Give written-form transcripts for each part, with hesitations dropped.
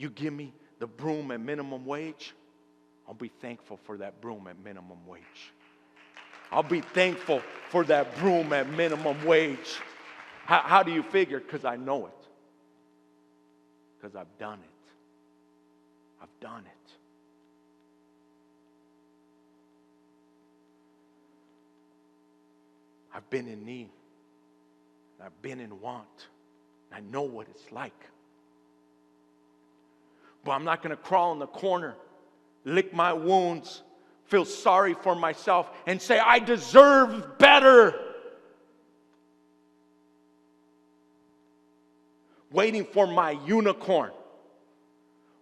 You give me the broom at minimum wage, I'll be thankful for that broom at minimum wage. I'll be thankful for that broom at minimum wage. How do you figure? Because I know it. Because I've done it. I've done it. I've been in need. I've been in want. I know what it's like. But I'm not going to crawl in the corner, lick my wounds, feel sorry for myself, and say, I deserve better. Waiting for my unicorn.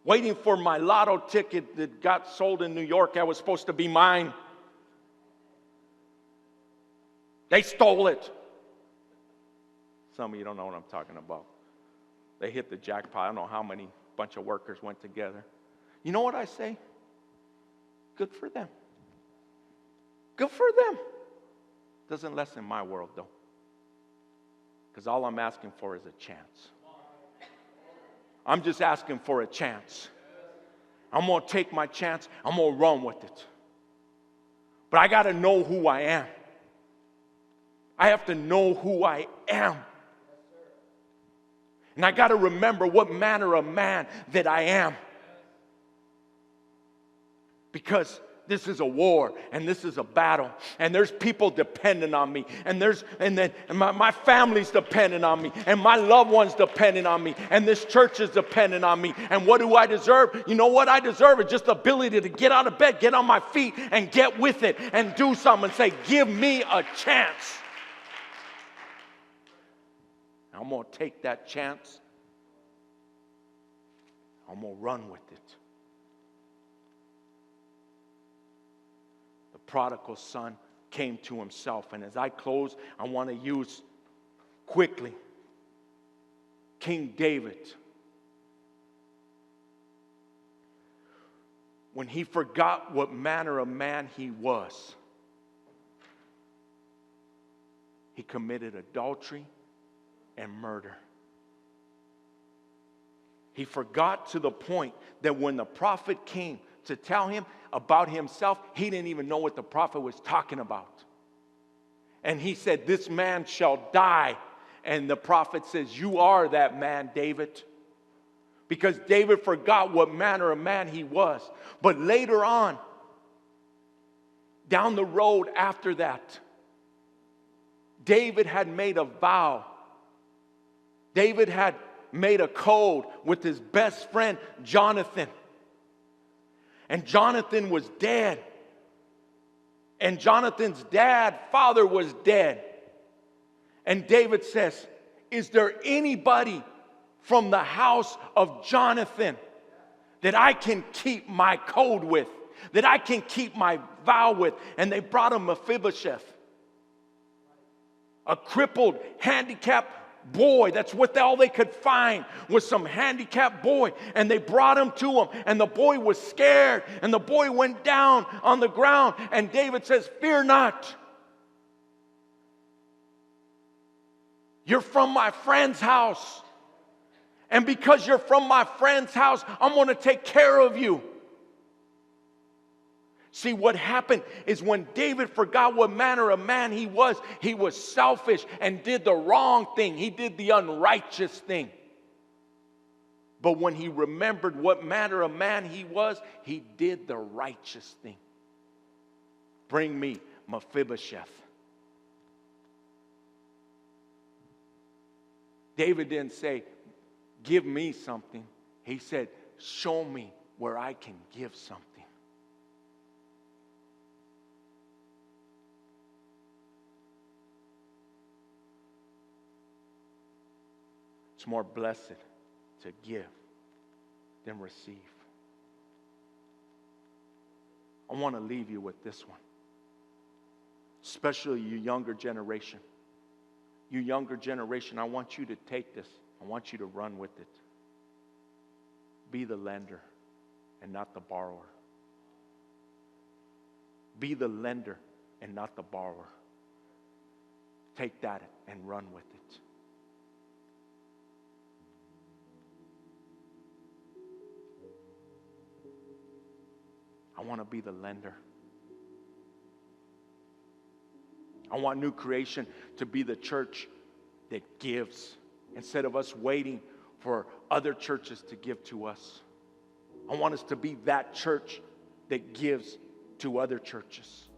Waiting for my lotto ticket that got sold in New York that was supposed to be mine. They stole it. Some of you don't know what I'm talking about. They hit the jackpot. I don't know how many bunch of workers went together. You know what I say? Good for them. Good for them. Doesn't lessen my world, though. Because all I'm asking for is a chance. I'm just asking for a chance. I'm going to take my chance. I'm going to run with it. But I got to know who I am. I have to know who I am. And I got to remember what manner of man that I am. Because this is a war and this is a battle, and there's people depending on me, and my family's depending on me, and my loved ones depending on me, and this church is depending on me. And what do I deserve? You know what I deserve? Is just the ability to get out of bed, get on my feet, and get with it, and do something, and say, give me a chance. I'm going to take that chance. I'm going to run with it. The prodigal son came to himself. And as I close, I want to use quickly King David. When he forgot what manner of man he was, he committed adultery and murder. He forgot to the point that when the prophet came to tell him about himself, he didn't even know what the prophet was talking about. And he said, this man shall die. And the prophet says, you are that man, David. Because David forgot what manner of man he was. But later on, down the road after that, David had made a vow. David had made a code with his best friend, Jonathan. And Jonathan was dead. And Jonathan's father was dead. And David says, is there anybody from the house of Jonathan that I can keep my code with, that I can keep my vow with? And they brought him Mephibosheth, a crippled, handicapped boy. That's what all they could find was some handicapped boy. And they brought him to him, and the boy was scared, and the boy went down on the ground, and David says, fear not. You're from my friend's house. And because you're from my friend's house, I'm going to take care of you. See, what happened is when David forgot what manner of man he was selfish and did the wrong thing. He did the unrighteous thing. But when he remembered what manner of man he was, he did the righteous thing. Bring me Mephibosheth. David didn't say, give me something. He said, show me where I can give something. It's more blessed to give than receive. I want to leave you with this one, especially you younger generation. You younger generation, I want you to take this. I want you to run with it. Be the lender and not the borrower. Be the lender and not the borrower. Take that and run with it. I want to be the lender. I want New Creation to be the church that gives instead of us waiting for other churches to give to us. I want us to be that church that gives to other churches.